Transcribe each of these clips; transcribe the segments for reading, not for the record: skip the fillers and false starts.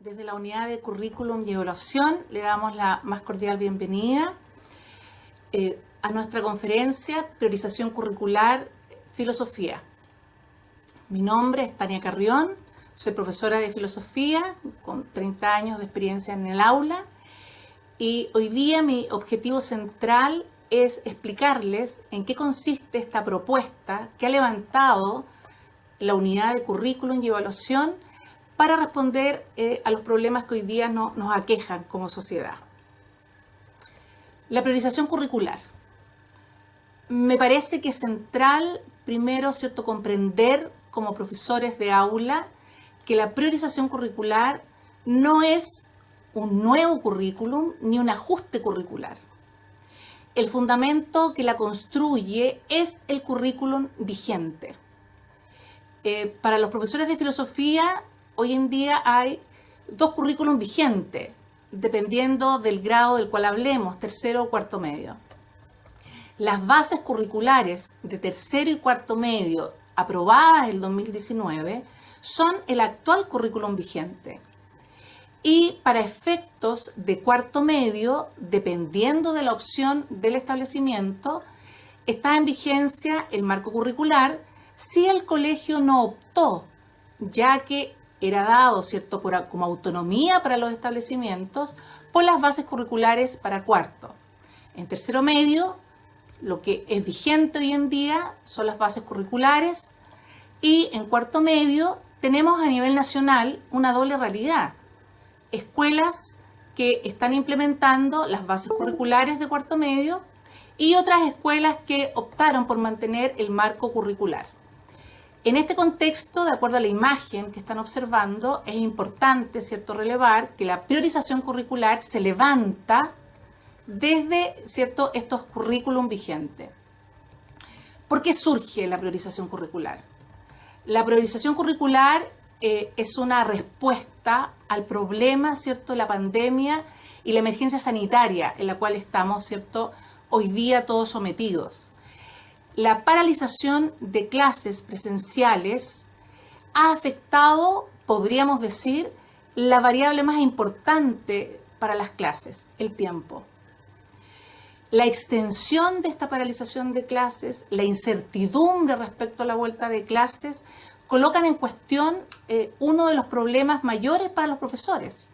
Desde la unidad de currículum y evaluación le damos la más cordial bienvenida a nuestra conferencia Priorización Curricular Filosofía. Mi nombre es Tania Carrión, soy profesora de filosofía con 30 años de experiencia en el aula y hoy día mi objetivo central es explicarles en qué consiste esta propuesta que ha levantado la unidad de currículum y evaluación para responder a los problemas que hoy día nos aquejan como sociedad. La priorización curricular. Me parece que es central, primero, ¿cierto?, comprender como profesores de aula que la priorización curricular no es un nuevo currículum ni un ajuste curricular. El fundamento que la construye es el currículum vigente. Para los profesores de filosofía, hoy en día hay dos currículums vigentes, dependiendo del grado del cual hablemos, tercero o cuarto medio. Las bases curriculares de tercero y cuarto medio, aprobadas en 2019, son el actual currículum vigente. Y para efectos de cuarto medio, dependiendo de la opción del establecimiento, está en vigencia el marco curricular si el colegio no optó, ya que era dado, ¿cierto?, como autonomía para los establecimientos, por las bases curriculares para cuarto. En tercero medio, lo que es vigente hoy en día son las bases curriculares, y en cuarto medio tenemos a nivel nacional una doble realidad. Escuelas que están implementando las bases curriculares de cuarto medio y otras escuelas que optaron por mantener el marco curricular. En este contexto, de acuerdo a la imagen que están observando, es importante, ¿cierto?, relevar que la priorización curricular se levanta desde, ¿cierto?, estos currículum vigentes. ¿Por qué surge la priorización curricular? La priorización curricular es una respuesta al problema, ¿cierto?, de la pandemia y la emergencia sanitaria en la cual estamos, ¿cierto?, hoy día todos sometidos. La paralización de clases presenciales ha afectado, podríamos decir, la variable más importante para las clases, el tiempo. La extensión de esta paralización de clases, la incertidumbre respecto a la vuelta de clases, colocan en cuestión uno de los problemas mayores para los profesores,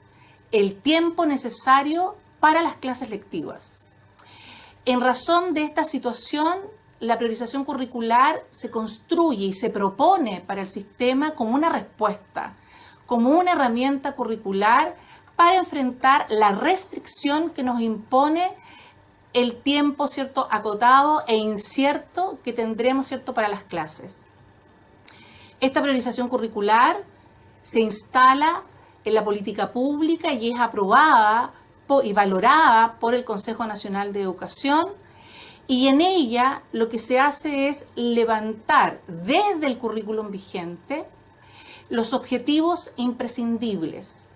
el tiempo necesario para las clases lectivas. En razón de esta situación, la priorización curricular se construye y se propone para el sistema como una respuesta, como una herramienta curricular para enfrentar la restricción que nos impone el tiempo, ¿cierto?, acotado e incierto que tendremos, ¿cierto?, para las clases. Esta priorización curricular se instala en la política pública y es aprobada y valorada por el Consejo Nacional de Educación. Y en ella lo que se hace es levantar desde el currículum vigente los objetivos imprescindibles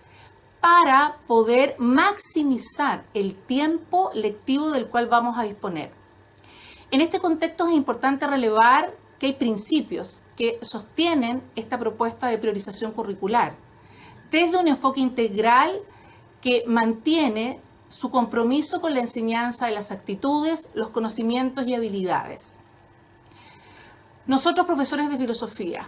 para poder maximizar el tiempo lectivo del cual vamos a disponer. En este contexto es importante relevar que hay principios que sostienen esta propuesta de priorización curricular, desde un enfoque integral que mantiene su compromiso con la enseñanza de las actitudes, los conocimientos y habilidades. Nosotros, profesores de filosofía,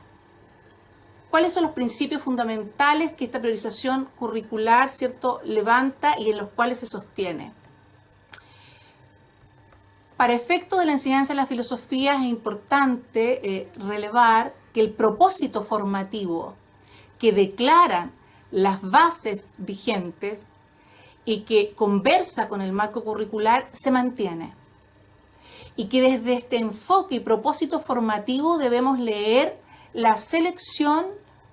¿cuáles son los principios fundamentales que esta priorización curricular, ¿cierto?, levanta y en los cuales se sostiene? Para efectos de la enseñanza de la filosofía es importante relevar que el propósito formativo que declaran las bases vigentes y que conversa con el marco curricular se mantiene. Y que desde este enfoque y propósito formativo debemos leer la selección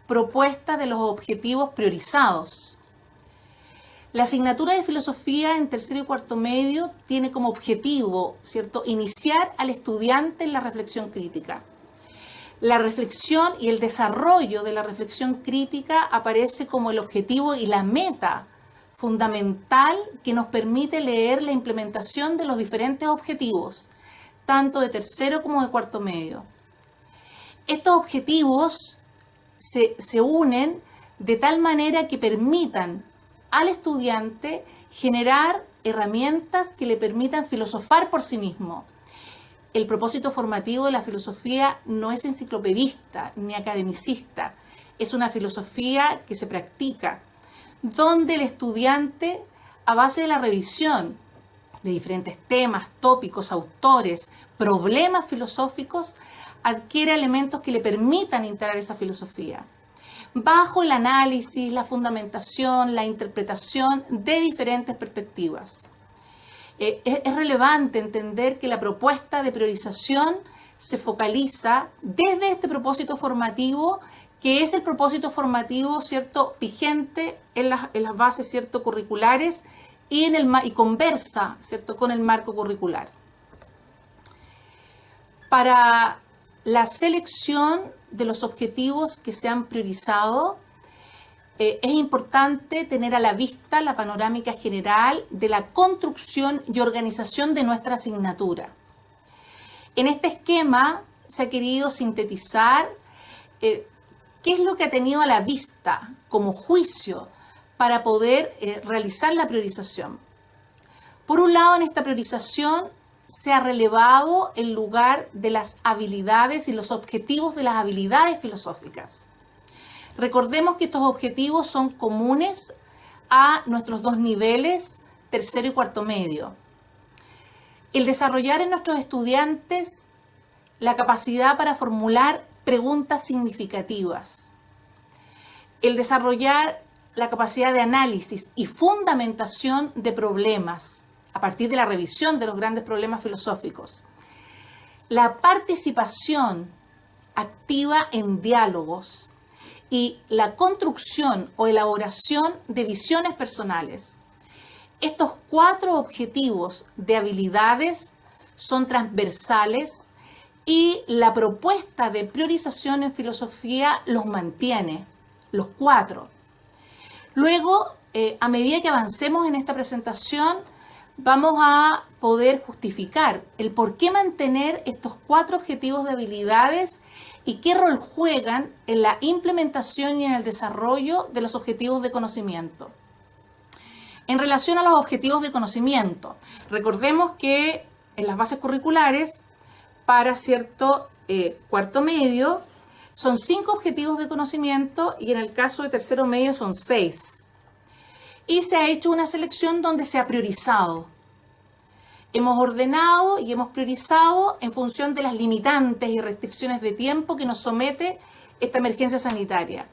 propuesta de los objetivos priorizados. La asignatura de filosofía en tercero y cuarto medio tiene como objetivo, ¿cierto?, iniciar al estudiante en la reflexión crítica. La reflexión y el desarrollo de la reflexión crítica aparece como el objetivo y la meta fundamental que nos permite leer la implementación de los diferentes objetivos, tanto de tercero como de cuarto medio. Estos objetivos se unen de tal manera que permitan al estudiante generar herramientas que le permitan filosofar por sí mismo. El propósito formativo de la filosofía no es enciclopedista ni academicista, es una filosofía que se practica, donde el estudiante, a base de la revisión de diferentes temas, tópicos, autores, problemas filosóficos, adquiere elementos que le permitan integrar esa filosofía, bajo el análisis, la fundamentación, la interpretación de diferentes perspectivas. Es relevante entender que la propuesta de priorización se focaliza desde este propósito formativo, que es el propósito formativo, ¿cierto?, vigente en las bases, ¿cierto?, curriculares y conversa, ¿cierto?, con el marco curricular. Para la selección de los objetivos que se han priorizado, es importante tener a la vista la panorámica general de la construcción y organización de nuestra asignatura. En este esquema se ha querido sintetizar qué es lo que ha tenido a la vista como juicio para poder realizar la priorización. Por un lado, en esta priorización se ha relevado el lugar de las habilidades y los objetivos de las habilidades filosóficas. Recordemos que estos objetivos son comunes a nuestros dos niveles, tercero y cuarto medio. El desarrollar en nuestros estudiantes la capacidad para formular preguntas significativas. El desarrollar la capacidad de análisis y fundamentación de problemas a partir de la revisión de los grandes problemas filosóficos. La participación activa en diálogos y la construcción o elaboración de visiones personales. Estos 4 objetivos de habilidades son transversales y la propuesta de priorización en filosofía los mantiene, los 4. Luego, a medida que avancemos en esta presentación, vamos a poder justificar el por qué mantener estos 4 objetivos de habilidades y qué rol juegan en la implementación y en el desarrollo de los objetivos de conocimiento. En relación a los objetivos de conocimiento, recordemos que en las bases curriculares, para cierto cuarto medio, son 5 objetivos de conocimiento y en el caso de tercero medio son 6. Y se ha hecho una selección donde se ha priorizado. Hemos ordenado y hemos priorizado en función de las limitantes y restricciones de tiempo que nos somete esta emergencia sanitaria.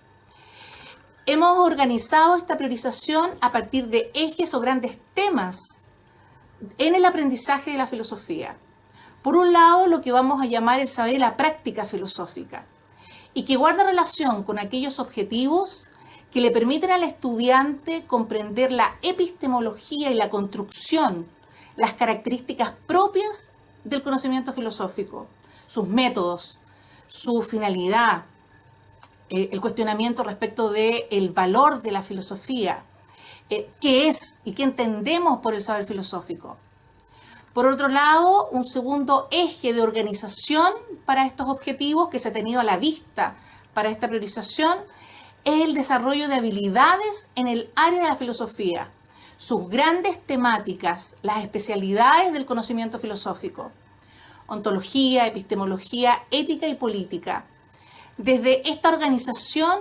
Hemos organizado esta priorización a partir de ejes o grandes temas en el aprendizaje de la filosofía. Por un lado, lo que vamos a llamar el saber y la práctica filosófica, y que guarda relación con aquellos objetivos que le permiten al estudiante comprender la epistemología y la construcción, las características propias del conocimiento filosófico, sus métodos, su finalidad, el cuestionamiento respecto del valor de la filosofía, qué es y qué entendemos por el saber filosófico. Por otro lado, un segundo eje de organización para estos objetivos que se ha tenido a la vista para esta priorización es el desarrollo de habilidades en el área de la filosofía, sus grandes temáticas, las especialidades del conocimiento filosófico, ontología, epistemología, ética y política. Desde esta organización,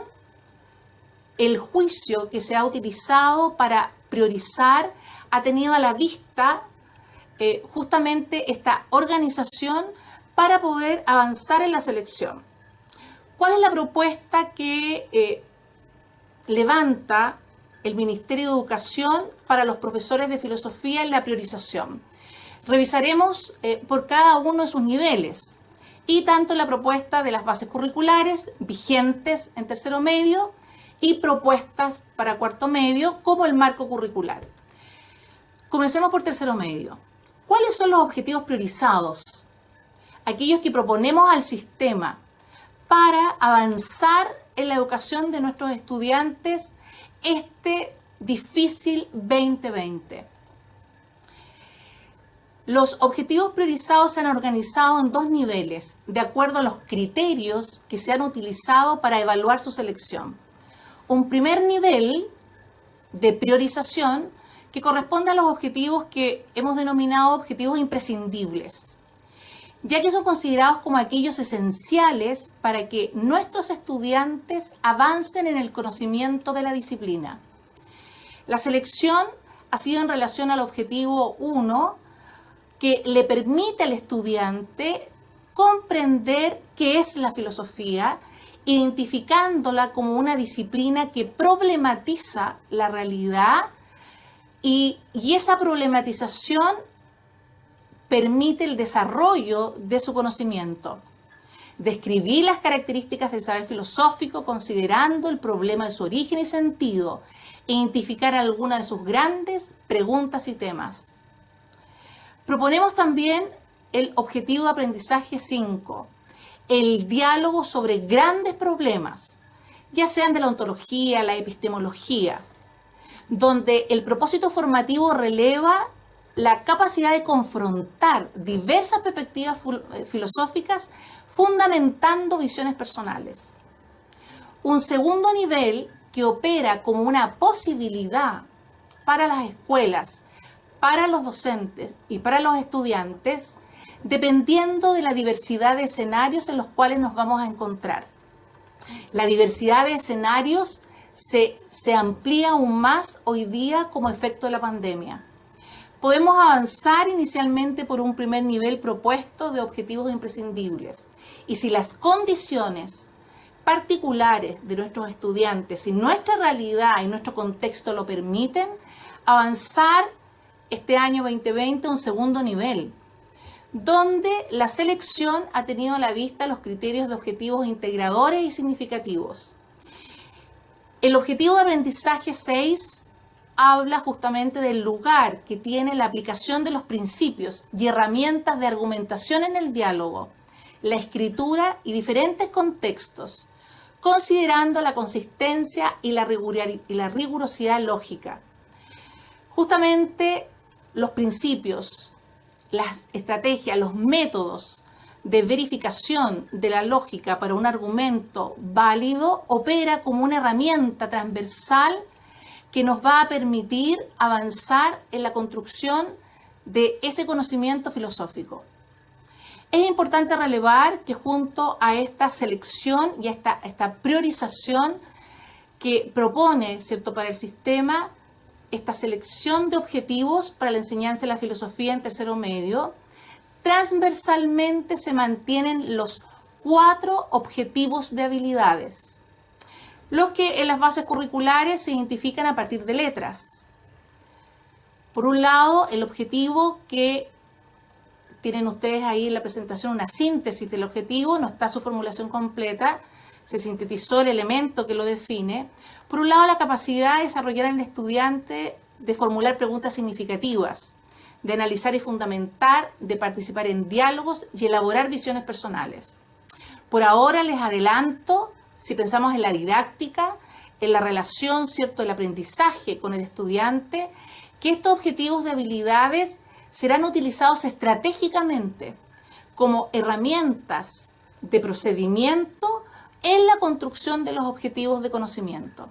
el juicio que se ha utilizado para priorizar ha tenido a la vista justamente esta organización para poder avanzar en la selección. ¿Cuál es la propuesta que levanta el Ministerio de Educación para los profesores de filosofía en la priorización? Revisaremos por cada uno de sus niveles y tanto la propuesta de las bases curriculares vigentes en tercero medio y propuestas para cuarto medio como el marco curricular. Comencemos por tercero medio. ¿Cuáles son los objetivos priorizados? Aquellos que proponemos al sistema para avanzar en la educación de nuestros estudiantes este difícil 2020. Los objetivos priorizados se han organizado en 2 niveles, de acuerdo a los criterios que se han utilizado para evaluar su selección. un primer nivel de priorización que corresponde a los objetivos que hemos denominado objetivos imprescindibles, ya que son considerados como aquellos esenciales para que nuestros estudiantes avancen en el conocimiento de la disciplina. La selección ha sido en relación al objetivo 1, que le permite al estudiante comprender qué es la filosofía, identificándola como una disciplina que problematiza la realidad y esa problematización permite el desarrollo de su conocimiento. Describir las características del saber filosófico considerando el problema de su origen y sentido e identificar algunas de sus grandes preguntas y temas. Proponemos también el objetivo de aprendizaje 5, el diálogo sobre grandes problemas, ya sean de la ontología, la epistemología, donde el propósito formativo releva la capacidad de confrontar diversas perspectivas filosóficas fundamentando visiones personales. Un segundo nivel que opera como una posibilidad para las escuelas, para los docentes y para los estudiantes, dependiendo de la diversidad de escenarios en los cuales nos vamos a encontrar. La diversidad de escenarios se amplía aún más hoy día como efecto de la pandemia. Podemos avanzar inicialmente por un primer nivel propuesto de objetivos imprescindibles. Y si las condiciones particulares de nuestros estudiantes, si nuestra realidad y nuestro contexto lo permiten, avanzar este año 2020 a un segundo nivel, donde la selección ha tenido a la vista los criterios de objetivos integradores y significativos. El objetivo de aprendizaje 6 habla justamente del lugar que tiene la aplicación de los principios y herramientas de argumentación en el diálogo, la escritura y diferentes contextos, considerando la consistencia y la rigurosidad lógica. Justamente los principios, las estrategias, los métodos de verificación de la lógica para un argumento válido opera como una herramienta transversal que nos va a permitir avanzar en la construcción de ese conocimiento filosófico. Es importante relevar que junto a esta selección y a esta priorización que propone, ¿cierto?, para el sistema, esta selección de objetivos para la enseñanza de la filosofía en tercero medio, transversalmente se mantienen los 4 objetivos de habilidades, los que en las bases curriculares se identifican a partir de letras. Por un lado, el objetivo que tienen ustedes ahí en la presentación, una síntesis del objetivo, no está su formulación completa, se sintetizó el elemento que lo define. Por un lado, la capacidad de desarrollar en el estudiante de formular preguntas significativas, de analizar y fundamentar, de participar en diálogos y elaborar visiones personales. Por ahora les adelanto, si pensamos en la didáctica, en la relación, ¿cierto?, del aprendizaje con el estudiante, que estos objetivos de habilidades serán utilizados estratégicamente como herramientas de procedimiento en la construcción de los objetivos de conocimiento.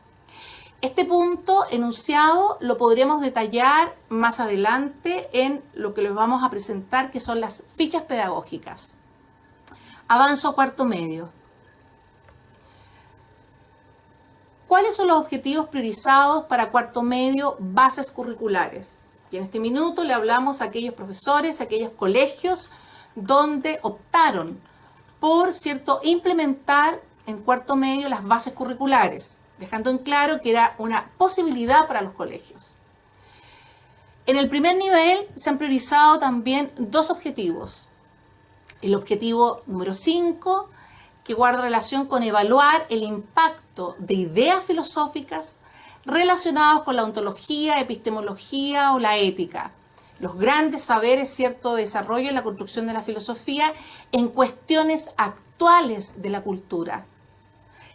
Este punto enunciado lo podríamos detallar más adelante en lo que les vamos a presentar, que son las fichas pedagógicas. Avanzo a cuarto medio. ¿Cuáles son los objetivos priorizados para cuarto medio, bases curriculares? Y en este minuto le hablamos a aquellos profesores, a aquellos colegios donde optaron por, ¿cierto?, implementar en cuarto medio las bases curriculares, dejando en claro que era una posibilidad para los colegios. En el primer nivel se han priorizado también 2 objetivos. El objetivo número 5, que guarda relación con evaluar el impacto de ideas filosóficas relacionados con la ontología, epistemología o la ética, los grandes saberes, cierto desarrollo en la construcción de la filosofía en cuestiones actuales de la cultura.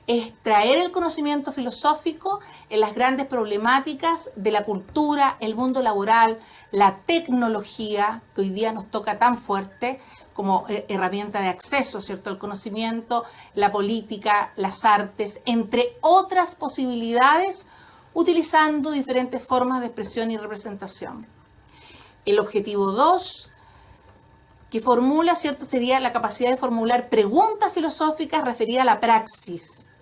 Extraer el conocimiento filosófico en las grandes problemáticas de la cultura, el mundo laboral, la tecnología, que hoy día nos toca tan fuerte, como herramienta de acceso, ¿cierto?, al conocimiento, la política, las artes, entre otras posibilidades, utilizando diferentes formas de expresión y representación. El objetivo 2, que formula, ¿cierto?, sería la capacidad de formular preguntas filosóficas referidas a la praxis.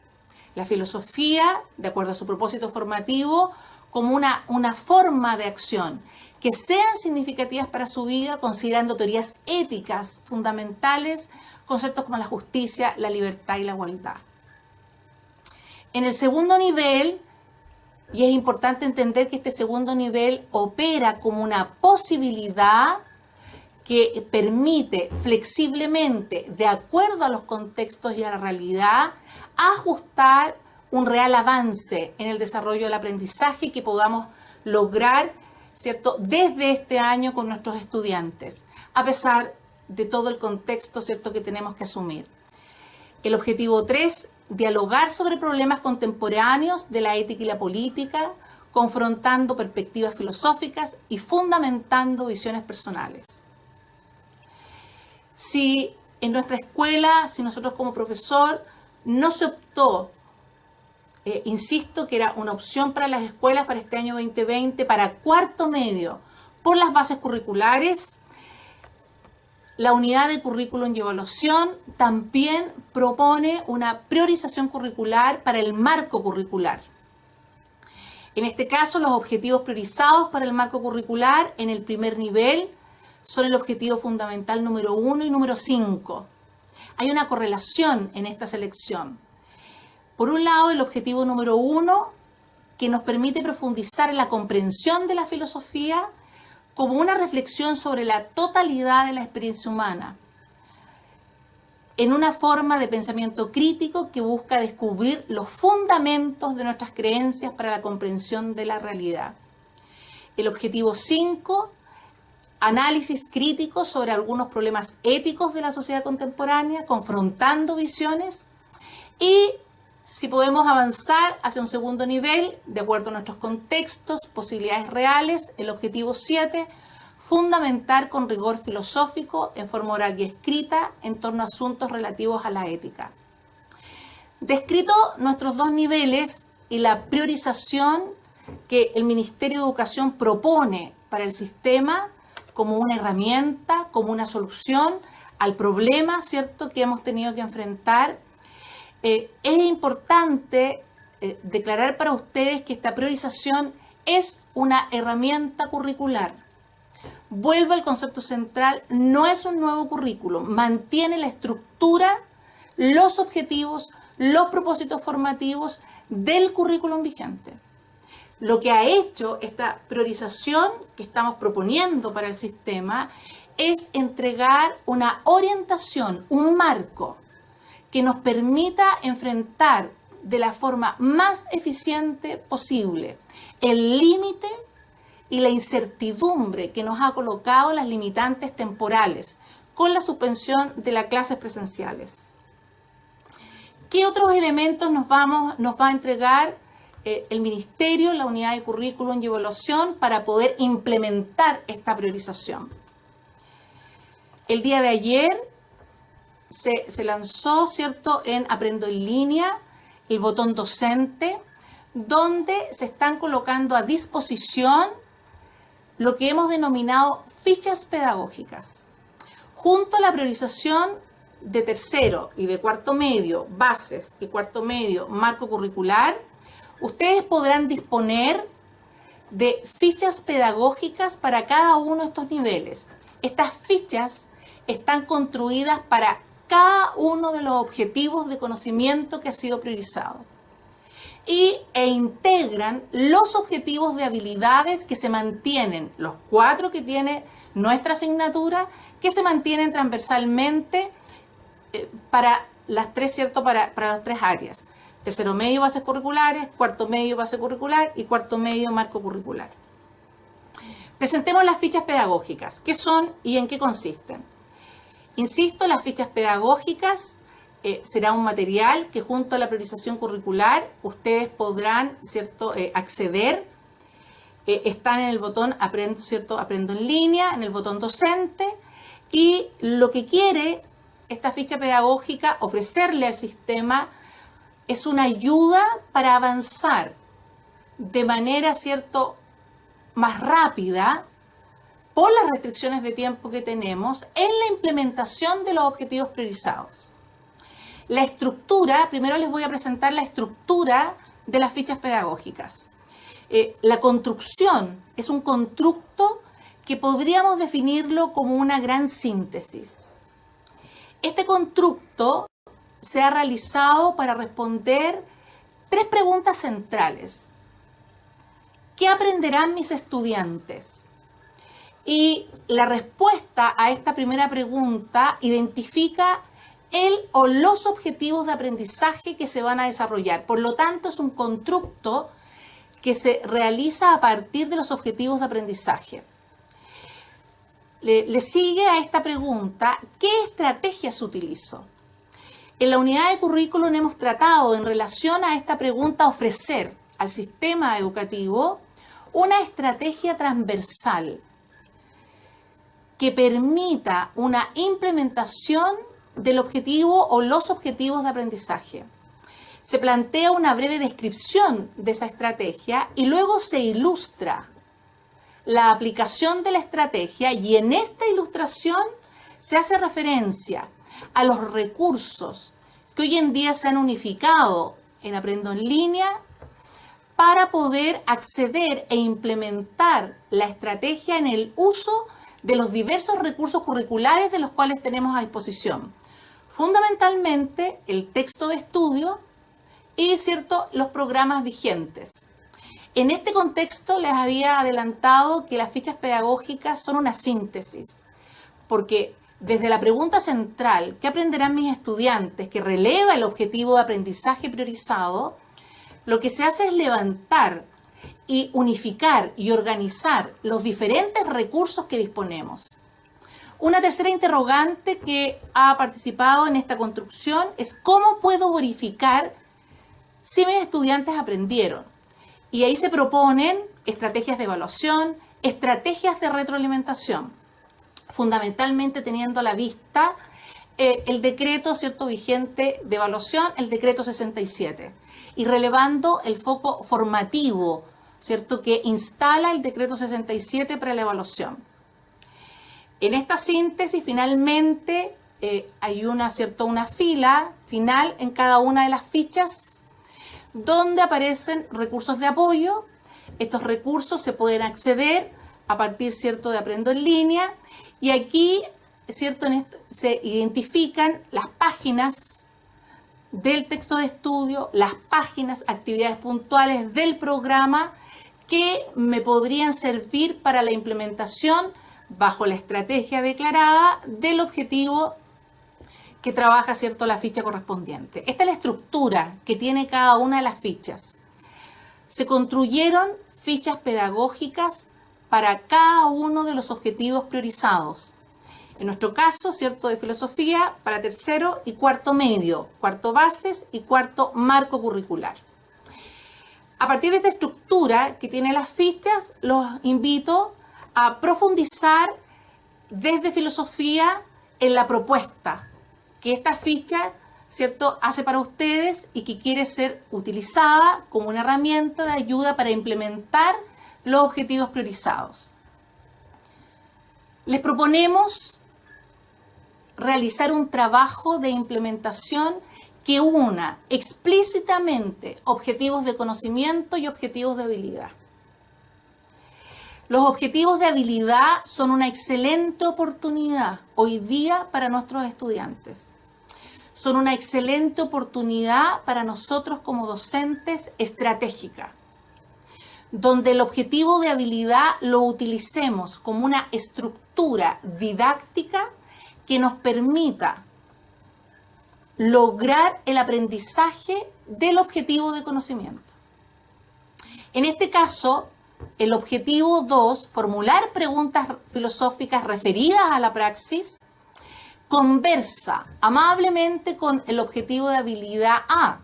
La filosofía, de acuerdo a su propósito formativo, como una forma de acción que sean significativas para su vida, considerando teorías éticas fundamentales, conceptos como la justicia, la libertad y la igualdad. En el segundo nivel, y es importante entender que este segundo nivel opera como una posibilidad que permite flexiblemente, de acuerdo a los contextos y a la realidad, ajustar un real avance en el desarrollo del aprendizaje que podamos lograr, ¿cierto?, desde este año con nuestros estudiantes, a pesar de todo el contexto, ¿cierto?, que tenemos que asumir. El objetivo 3, dialogar sobre problemas contemporáneos de la ética y la política, confrontando perspectivas filosóficas y fundamentando visiones personales. Si en nuestra escuela, si nosotros como profesor, no se optó, insisto que era una opción para las escuelas para este año 2020, para cuarto medio, por las bases curriculares, la unidad de currículum y evaluación también propone una priorización curricular para el marco curricular. En este caso, los objetivos priorizados para el marco curricular en el primer nivel son el objetivo fundamental número 1 y número 5. Hay una correlación en esta selección. Por un lado, el objetivo número 1, que nos permite profundizar en la comprensión de la filosofía como una reflexión sobre la totalidad de la experiencia humana, en una forma de pensamiento crítico que busca descubrir los fundamentos de nuestras creencias para la comprensión de la realidad. El objetivo 5, análisis crítico sobre algunos problemas éticos de la sociedad contemporánea, confrontando visiones. Y si podemos avanzar hacia un segundo nivel, de acuerdo a nuestros contextos, posibilidades reales, el objetivo 7, fundamentar con rigor filosófico en forma oral y escrita en torno a asuntos relativos a la ética. Descrito nuestros dos niveles y la priorización que el Ministerio de Educación propone para el sistema como una herramienta, como una solución al problema, ¿cierto?, que hemos tenido que enfrentar, es importante declarar para ustedes que esta priorización es una herramienta curricular. Vuelvo al concepto central, no es un nuevo currículum, mantiene la estructura, los objetivos, los propósitos formativos del currículum vigente. Lo que ha hecho esta priorización que estamos proponiendo para el sistema es entregar una orientación, un marco que nos permita enfrentar de la forma más eficiente posible el límite y la incertidumbre que nos ha colocado las limitantes temporales con la suspensión de las clases presenciales. ¿Qué otros elementos nos va a entregar el Ministerio, la unidad de currículum y evaluación para poder implementar esta priorización? El día de ayer se lanzó, ¿cierto?, en Aprendo en Línea, el botón docente, donde se están colocando a disposición lo que hemos denominado fichas pedagógicas. Junto a la priorización de tercero y de cuarto medio, bases, y cuarto medio, marco curricular, ustedes podrán disponer de fichas pedagógicas para cada uno de estos niveles. Estas fichas están construidas para cada uno de los objetivos de conocimiento que ha sido priorizado e integran los objetivos de habilidades que se mantienen, los 4 que tiene nuestra asignatura, que se mantienen transversalmente para las 3, ¿cierto?, para las 3 áreas. Tercero medio, bases curriculares, cuarto medio, base curricular y cuarto medio, marco curricular. Presentemos las fichas pedagógicas. ¿Qué son y en qué consisten? Insisto, las fichas pedagógicas será un material que junto a la priorización curricular ustedes podrán, ¿cierto?, acceder. Están en el botón Aprendo, ¿cierto?, Aprendo en Línea, en el botón docente. Y lo que quiere esta ficha pedagógica ofrecerle al sistema es una ayuda para avanzar de manera, ¿cierto?, más rápida, por las restricciones de tiempo que tenemos, en la implementación de los objetivos priorizados. La estructura, primero les voy a presentar la estructura de las fichas pedagógicas. La construcción es un constructo que podríamos definirlo como una gran síntesis. Este constructo se ha realizado para responder 3 preguntas centrales. ¿Qué aprenderán mis estudiantes? Y la respuesta a esta primera pregunta identifica el o los objetivos de aprendizaje que se van a desarrollar. Por lo tanto, es un constructo que se realiza a partir de los objetivos de aprendizaje. Le sigue a esta pregunta, ¿qué estrategias utilizo? En la unidad de currículum hemos tratado en relación a esta pregunta ofrecer al sistema educativo una estrategia transversal que permita una implementación del objetivo o los objetivos de aprendizaje. Se plantea una breve descripción de esa estrategia y luego se ilustra la aplicación de la estrategia, y en esta ilustración se hace referencia a los recursos que hoy en día se han unificado en Aprendo en Línea para poder acceder e implementar la estrategia en el uso de los diversos recursos curriculares de los cuales tenemos a disposición. Fundamentalmente el texto de estudio y, ¿cierto?, los programas vigentes. En este contexto les había adelantado que las fichas pedagógicas son una síntesis, porque desde la pregunta central, ¿qué aprenderán mis estudiantes?, que releva el objetivo de aprendizaje priorizado, lo que se hace es levantar y unificar y organizar los diferentes recursos que disponemos. Una tercera interrogante que ha participado en esta construcción es ¿cómo puedo verificar si mis estudiantes aprendieron? Y ahí se proponen estrategias de evaluación, estrategias de retroalimentación, fundamentalmente teniendo a la vista el decreto, ¿cierto?, vigente de evaluación, el decreto 67, y relevando el foco formativo, ¿cierto?, que instala el decreto 67 para la evaluación. En esta síntesis, finalmente, hay una fila final en cada una de las fichas donde aparecen recursos de apoyo. Estos recursos se pueden acceder a partir, ¿cierto?, de Aprendo en Línea, y aquí, ¿cierto?, se identifican las páginas del texto de estudio, las páginas, actividades puntuales del programa que me podrían servir para la implementación bajo la estrategia declarada del objetivo que trabaja, ¿cierto?, la ficha correspondiente. Esta es la estructura que tiene cada una de las fichas. Se construyeron fichas pedagógicas para cada uno de los objetivos priorizados. En nuestro caso, ¿cierto?, de filosofía para tercero y cuarto medio, cuarto bases y cuarto marco curricular. A partir de esta estructura que tiene las fichas, los invito a profundizar desde filosofía en la propuesta que esta ficha, ¿cierto?, hace para ustedes y que quiere ser utilizada como una herramienta de ayuda para implementar los objetivos priorizados. Les proponemos realizar un trabajo de implementación que una explícitamente objetivos de conocimiento y objetivos de habilidad. Los objetivos de habilidad son una excelente oportunidad hoy día para nuestros estudiantes. Son una excelente oportunidad para nosotros como docentes estratégica, donde el objetivo de habilidad lo utilicemos como una estructura didáctica que nos permita lograr el aprendizaje del objetivo de conocimiento. En este caso, el objetivo 2, formular preguntas filosóficas referidas a la praxis, conversa amablemente con el objetivo de habilidad A,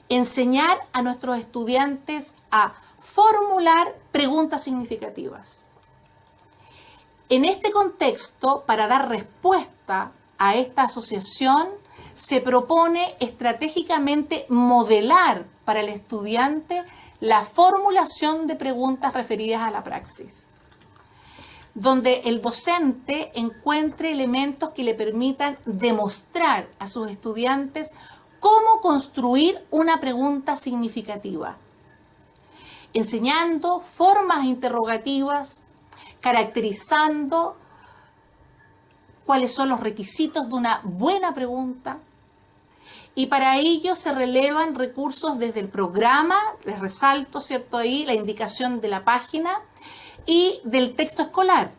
enseñar a nuestros estudiantes a formular preguntas significativas. En este contexto, para dar respuesta a esta asociación, se propone estratégicamente modelar para el estudiante la formulación de preguntas referidas a la praxis, donde el docente encuentre elementos que le permitan demostrar a sus estudiantes cómo construir una pregunta significativa, enseñando formas interrogativas, caracterizando cuáles son los requisitos de una buena pregunta, y para ello se relevan recursos desde el programa, les resalto, ¿cierto? Ahí la indicación de la página, y del texto escolar,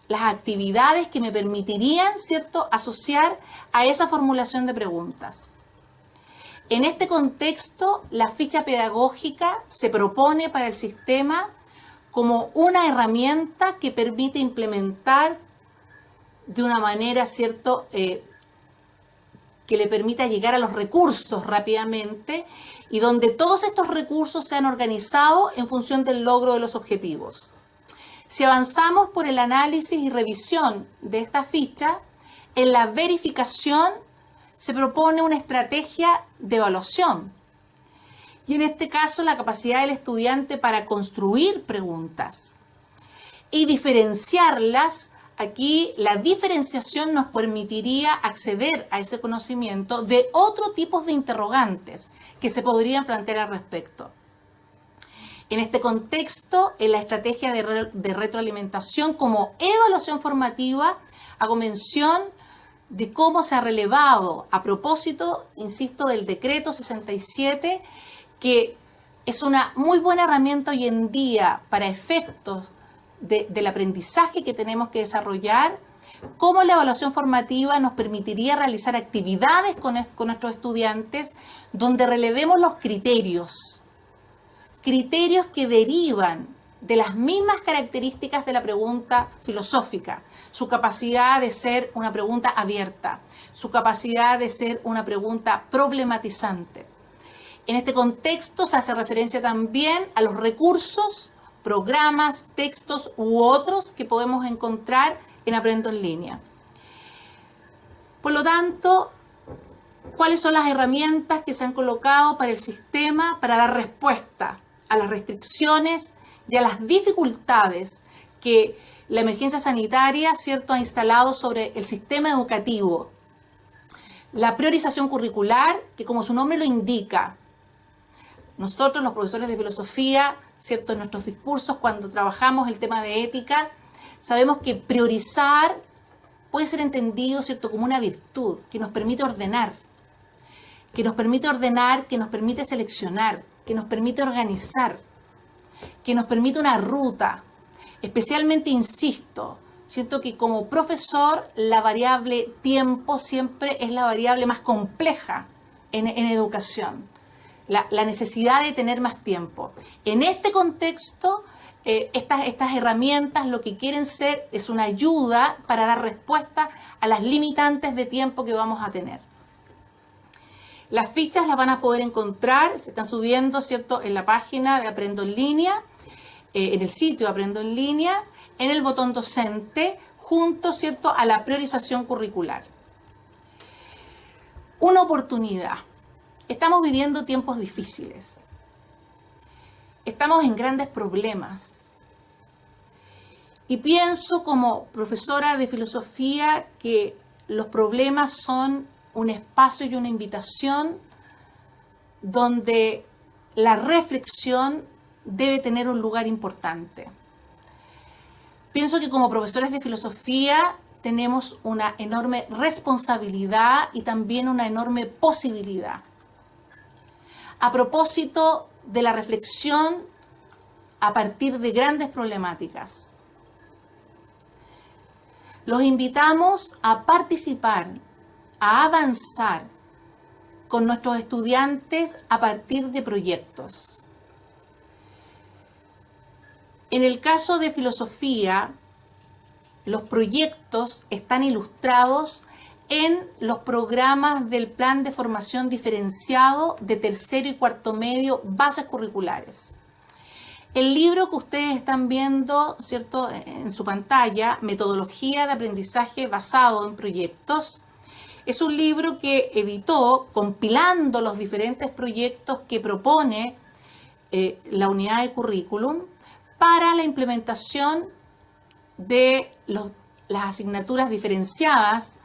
las actividades que me permitirían, ¿cierto?, asociar a esa formulación de preguntas. En este contexto, la ficha pedagógica se propone para el sistema como una herramienta que permite implementar de una manera, ¿cierto?, que le permita llegar a los recursos rápidamente y donde todos estos recursos sean organizados en función del logro de los objetivos. Si avanzamos por el análisis y revisión de esta ficha, en la verificación se propone una estrategia de evaluación. Y en este caso, la capacidad del estudiante para construir preguntas y diferenciarlas. Aquí la diferenciación nos permitiría acceder a ese conocimiento de otro tipo de interrogantes que se podrían plantear al respecto. En este contexto, en la estrategia de retroalimentación como evaluación formativa, hago mención de cómo se ha relevado a propósito, insisto, del decreto 67, que es una muy buena herramienta hoy en día para efectos del aprendizaje que tenemos que desarrollar, cómo la evaluación formativa nos permitiría realizar actividades con nuestros estudiantes donde relevemos los criterios que derivan de las mismas características de la pregunta filosófica, su capacidad de ser una pregunta abierta, su capacidad de ser una pregunta problematizante. En este contexto se hace referencia también a los recursos, programas, textos u otros que podemos encontrar en Aprendo en Línea. Por lo tanto, ¿cuáles son las herramientas que se han colocado para el sistema para dar respuesta a las restricciones y a las dificultades que la emergencia sanitaria, ¿cierto?, ha instalado sobre el sistema educativo? La priorización curricular, que como su nombre lo indica, nosotros los profesores de filosofía, ¿cierto?, en nuestros discursos cuando trabajamos el tema de ética, sabemos que priorizar puede ser entendido, ¿cierto?, como una virtud que nos permite ordenar, que nos permite seleccionar, que nos permite organizar, que nos permite una ruta. Especialmente, insisto, siento que como profesor la variable tiempo siempre es la variable más compleja en educación. La necesidad de tener más tiempo. En este contexto, estas herramientas lo que quieren ser es una ayuda para dar respuesta a las limitantes de tiempo que vamos a tener. Las fichas las van a poder encontrar, se están subiendo, ¿cierto?, en la página de Aprendo en Línea, en el sitio de Aprendo en Línea, en el botón docente, junto, ¿cierto?, a la priorización curricular. Una oportunidad. Estamos viviendo tiempos difíciles. Estamos en grandes problemas. Y pienso como profesora de filosofía que los problemas son un espacio y una invitación donde la reflexión debe tener un lugar importante. Pienso que como profesores de filosofía tenemos una enorme responsabilidad y también una enorme posibilidad. A propósito de la reflexión a partir de grandes problemáticas, los invitamos a participar, a avanzar con nuestros estudiantes a partir de proyectos. En el caso de filosofía, los proyectos están ilustrados en los programas del Plan de Formación Diferenciado de tercero y cuarto medio, bases curriculares. El libro que ustedes están viendo, ¿cierto?, en su pantalla, Metodología de aprendizaje basado en proyectos, es un libro que editó compilando los diferentes proyectos que propone la unidad de currículum para la implementación de las asignaturas diferenciadas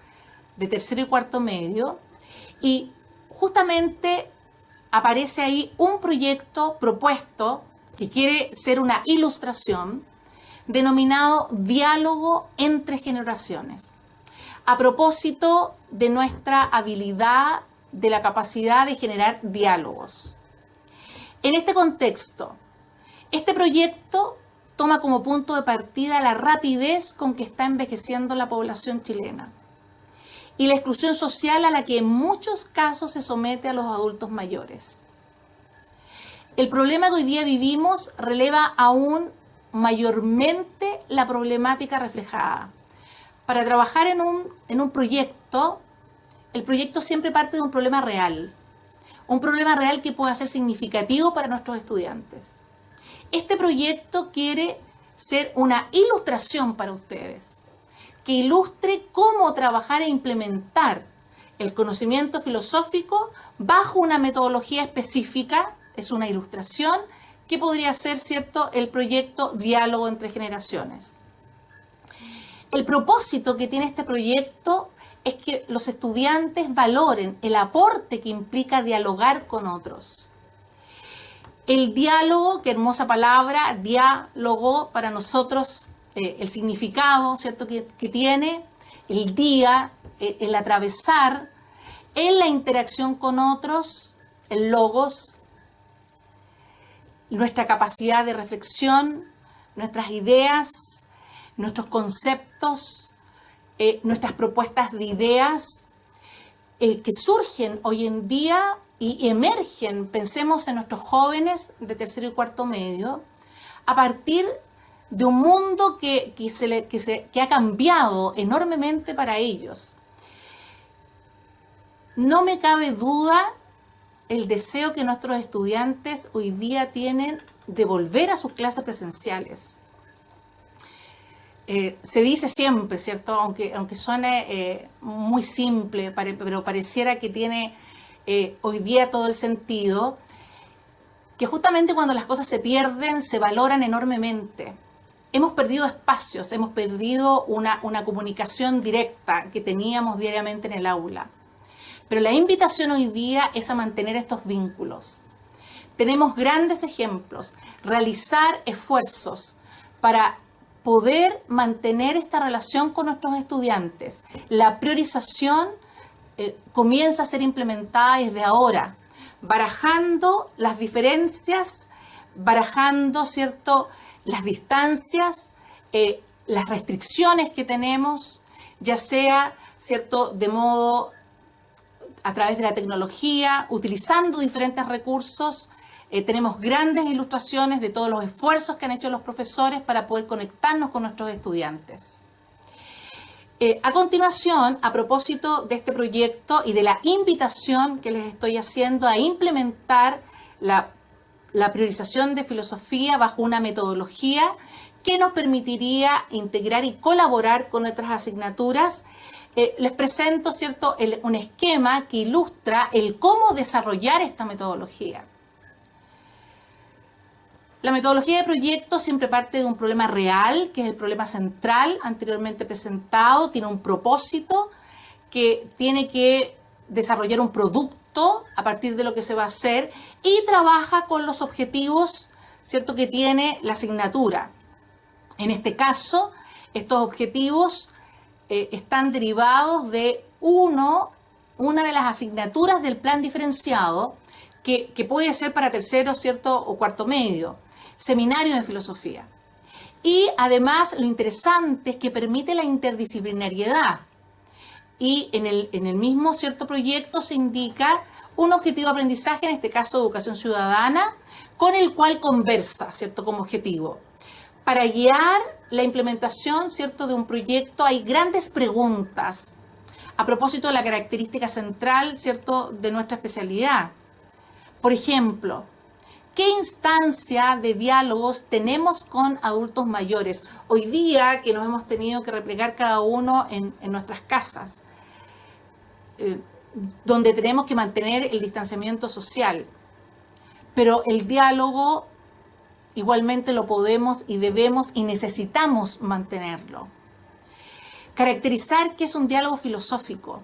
de tercero y cuarto medio, y justamente aparece ahí un proyecto propuesto que quiere ser una ilustración denominado Diálogo entre generaciones, a propósito de nuestra habilidad, de la capacidad de generar diálogos. En este contexto, este proyecto toma como punto de partida la rapidez con que está envejeciendo la población chilena y la exclusión social a la que en muchos casos se somete a los adultos mayores. El problema que hoy día vivimos releva aún mayormente la problemática reflejada. Para trabajar en un proyecto, el proyecto siempre parte de un problema real que pueda ser significativo para nuestros estudiantes. Este proyecto quiere ser una ilustración para ustedes, que ilustre cómo trabajar e implementar el conocimiento filosófico bajo una metodología específica. Es una ilustración que podría ser, ¿cierto?, el proyecto Diálogo entre Generaciones. El propósito que tiene este proyecto es que los estudiantes valoren el aporte que implica dialogar con otros. El diálogo, qué hermosa palabra, diálogo, para nosotros, el significado, ¿cierto?, que tiene, el día, el atravesar, en la interacción con otros, el logos, nuestra capacidad de reflexión, nuestras ideas, nuestros conceptos, nuestras propuestas de ideas que surgen hoy en día y emergen, pensemos en nuestros jóvenes de tercero y cuarto medio, a partir de un mundo que ha cambiado enormemente para ellos. No me cabe duda el deseo que nuestros estudiantes hoy día tienen de volver a sus clases presenciales. Se dice siempre, ¿cierto?, aunque suene muy simple, pero pareciera que tiene hoy día todo el sentido, que justamente cuando las cosas se pierden, se valoran enormemente. Hemos perdido espacios, hemos perdido una comunicación directa que teníamos diariamente en el aula. Pero la invitación hoy día es a mantener estos vínculos. Tenemos grandes ejemplos, realizar esfuerzos para poder mantener esta relación con nuestros estudiantes. La priorización comienza a ser implementada desde ahora, barajando las diferencias, barajando, ¿cierto?, las distancias, las restricciones que tenemos, ya sea, ¿cierto?, de modo a través de la tecnología, utilizando diferentes recursos. Tenemos grandes ilustraciones de todos los esfuerzos que han hecho los profesores para poder conectarnos con nuestros estudiantes. A continuación, a propósito de este proyecto y de la invitación que les estoy haciendo a implementar la priorización de filosofía bajo una metodología que nos permitiría integrar y colaborar con otras asignaturas, les presento, ¿cierto?, un esquema que ilustra el cómo desarrollar esta metodología. La metodología de proyecto siempre parte de un problema real, que es el problema central anteriormente presentado, tiene un propósito que tiene que desarrollar un producto a partir de lo que se va a hacer y trabaja con los objetivos, ¿cierto?, que tiene la asignatura. En este caso, estos objetivos están derivados de una de las asignaturas del plan diferenciado que puede ser para tercero, ¿cierto?, o cuarto medio, seminario de filosofía. Y además lo interesante es que permite la interdisciplinariedad. Y en el mismo, ¿cierto?, proyecto se indica un objetivo de aprendizaje, en este caso educación ciudadana, con el cual conversa, ¿cierto?, como objetivo. Para guiar la implementación, ¿cierto?, de un proyecto hay grandes preguntas a propósito de la característica central, ¿cierto?, de nuestra especialidad. Por ejemplo, ¿Qué instancia de diálogos tenemos con adultos mayores? Hoy día que nos hemos tenido que replegar cada uno en nuestras casas, donde tenemos que mantener el distanciamiento social. Pero el diálogo igualmente lo podemos y debemos y necesitamos mantenerlo. Caracterizar qué es un diálogo filosófico.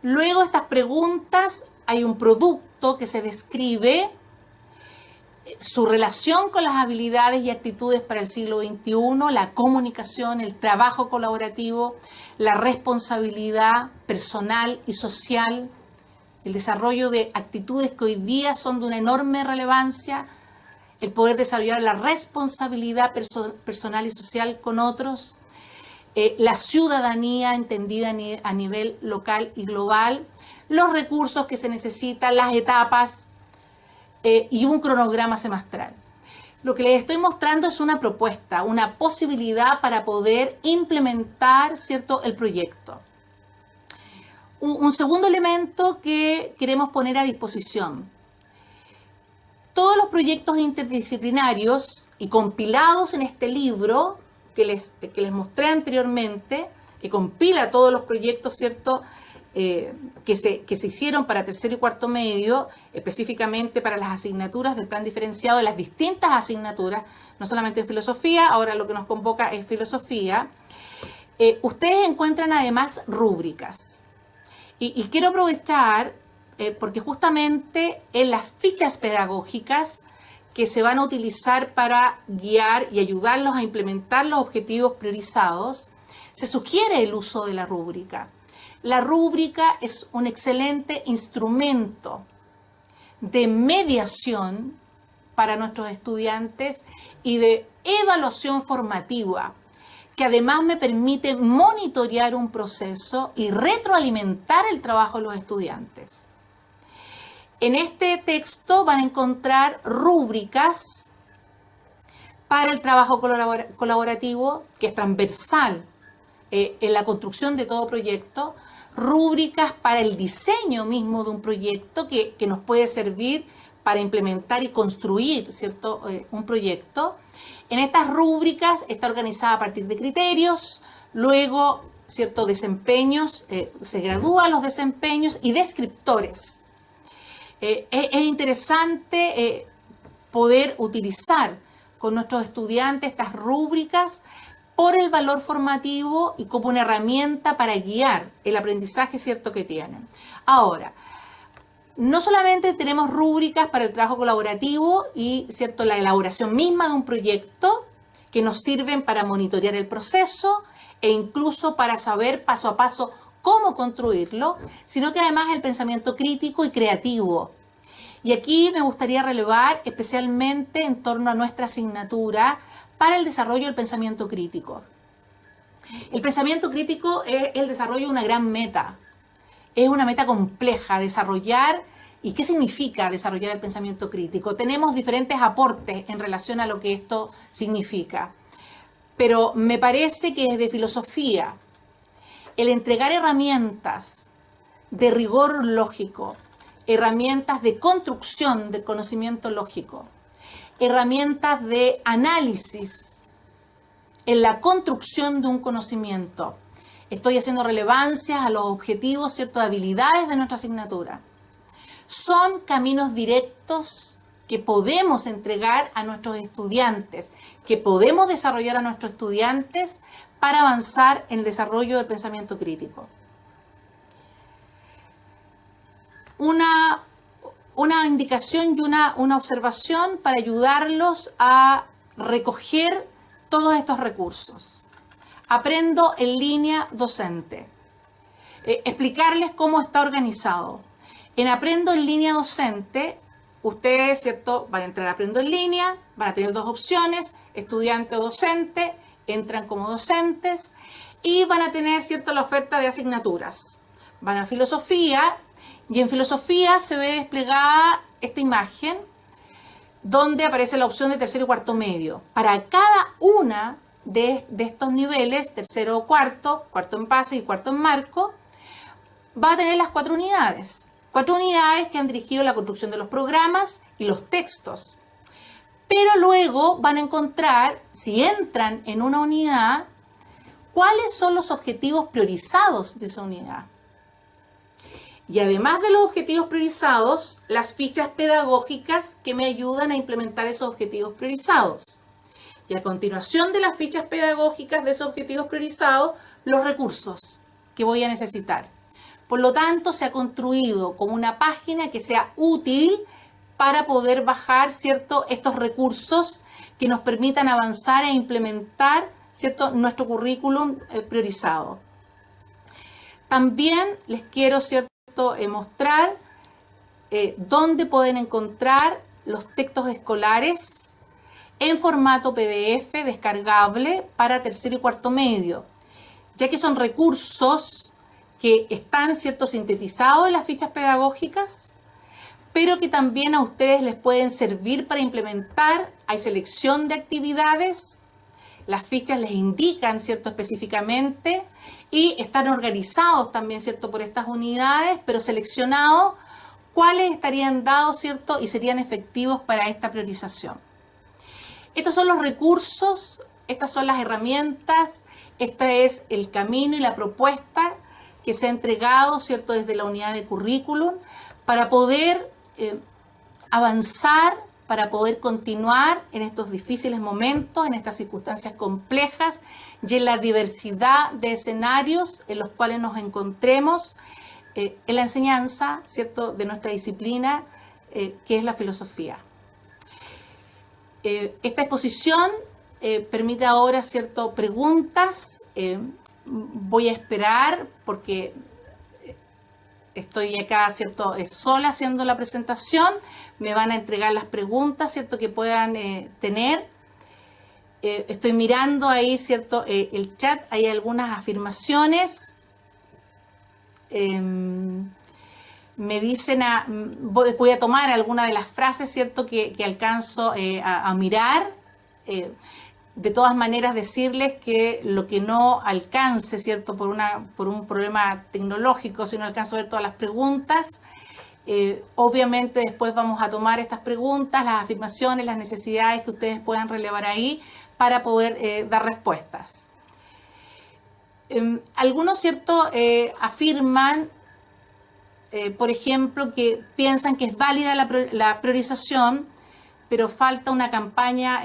Luego de estas preguntas hay un producto que se describe su relación con las habilidades y actitudes para el siglo XXI, la comunicación, el trabajo colaborativo, la responsabilidad personal y social, el desarrollo de actitudes que hoy día son de una enorme relevancia, el poder desarrollar la responsabilidad personal y social con otros, la ciudadanía entendida a nivel local y global, los recursos que se necesitan, las etapas y un cronograma semestral. Lo que les estoy mostrando es una propuesta, una posibilidad para poder implementar, ¿cierto?, el proyecto. Un segundo elemento que queremos poner a disposición. Todos los proyectos interdisciplinarios y compilados en este libro que les mostré anteriormente, que compila todos los proyectos, ¿cierto?, que se hicieron para tercero y cuarto medio, específicamente para las asignaturas del plan diferenciado de las distintas asignaturas, no solamente en filosofía, ahora lo que nos convoca es filosofía. Ustedes encuentran además rúbricas. Y quiero aprovechar, porque justamente en las fichas pedagógicas que se van a utilizar para guiar y ayudarlos a implementar los objetivos priorizados, se sugiere el uso de la rúbrica. La rúbrica es un excelente instrumento de mediación para nuestros estudiantes y de evaluación formativa, que además me permite monitorear un proceso y retroalimentar el trabajo de los estudiantes. En este texto van a encontrar rúbricas para el trabajo colaborativo, que es transversal en la construcción de todo proyecto, rúbricas para el diseño mismo de un proyecto que nos puede servir para implementar y construir, ¿cierto?, un proyecto. En estas rúbricas está organizada a partir de criterios, luego, ¿cierto?, desempeños, se gradúan los desempeños y descriptores. Es interesante poder utilizar con nuestros estudiantes estas rúbricas por el valor formativo y como una herramienta para guiar el aprendizaje, ¿cierto?, que tienen. Ahora, no solamente tenemos rúbricas para el trabajo colaborativo y, ¿cierto?, la elaboración misma de un proyecto que nos sirven para monitorear el proceso e incluso para saber paso a paso cómo construirlo, sino que además el pensamiento crítico y creativo. Y aquí me gustaría relevar especialmente en torno a nuestra asignatura para el desarrollo del pensamiento crítico. El pensamiento crítico es el desarrollo de una gran meta. Es una meta compleja, desarrollar. ¿Y qué significa desarrollar el pensamiento crítico? Tenemos diferentes aportes en relación a lo que esto significa. Pero me parece que desde filosofía, el entregar herramientas de rigor lógico, herramientas de construcción del conocimiento lógico, herramientas de análisis en la construcción de un conocimiento. Estoy haciendo relevancia a los objetivos, ¿cierto?, de habilidades de nuestra asignatura. Son caminos directos que podemos entregar a nuestros estudiantes, que podemos desarrollar a nuestros estudiantes para avanzar en el desarrollo del pensamiento crítico. Una indicación y una observación para ayudarlos a recoger todos estos recursos. Aprendo en línea docente. Explicarles cómo está organizado. En Aprendo en línea docente, ustedes, ¿cierto?, van a entrar a Aprendo en línea, van a tener dos opciones, estudiante o docente, entran como docentes y van a tener, ¿cierto?, la oferta de asignaturas. Van a filosofía y en filosofía se ve desplegada esta imagen donde aparece la opción de tercero y cuarto medio. Para cada una de estos niveles, tercero o cuarto, cuarto en base y cuarto en marco, va a tener las 4 unidades. 4 unidades que han dirigido la construcción de los programas y los textos. Pero luego van a encontrar, si entran en una unidad, cuáles son los objetivos priorizados de esa unidad. Y además de los objetivos priorizados, las fichas pedagógicas que me ayudan a implementar esos objetivos priorizados. Y a continuación de las fichas pedagógicas de esos objetivos priorizados, los recursos que voy a necesitar. Por lo tanto, se ha construido como una página que sea útil para poder bajar, ¿cierto?, estos recursos que nos permitan avanzar e implementar, ¿cierto?, nuestro currículum priorizado. También les quiero, ¿cierto?, mostrar dónde pueden encontrar los textos escolares en formato PDF descargable para tercero y cuarto medio, ya que son recursos que están, ¿cierto?, sintetizados en las fichas pedagógicas, pero que también a ustedes les pueden servir para implementar. Hay selección de actividades, las fichas les indican, ¿cierto?, específicamente, y están organizados también, ¿cierto?, por estas unidades, pero seleccionados cuáles estarían dados, ¿cierto?, y serían efectivos para esta priorización. Estos son los recursos, estas son las herramientas, este es el camino y la propuesta que se ha entregado, ¿cierto?, desde la unidad de currículum para poder avanzar, para poder continuar en estos difíciles momentos, en estas circunstancias complejas y en la diversidad de escenarios en los cuales nos encontremos en la enseñanza, ¿cierto?, de nuestra disciplina, que es la filosofía. Esta exposición permite ahora, ¿cierto?, preguntas. Voy a esperar porque estoy acá, ¿cierto?, sola haciendo la presentación. Me van a entregar las preguntas, ¿cierto?, que puedan tener. Estoy mirando ahí, ¿cierto?, el chat. Hay algunas afirmaciones. Me dicen, voy a tomar alguna de las frases, ¿cierto?, que alcanzo a mirar. De todas maneras, decirles que lo que no alcance, ¿cierto?, por un problema tecnológico, si no alcanzo a ver todas las preguntas, obviamente después vamos a tomar estas preguntas, las afirmaciones, las necesidades que ustedes puedan relevar ahí para poder dar respuestas. Algunos, ¿cierto?, afirman, por ejemplo, que piensan que es válida la priorización, pero falta una campaña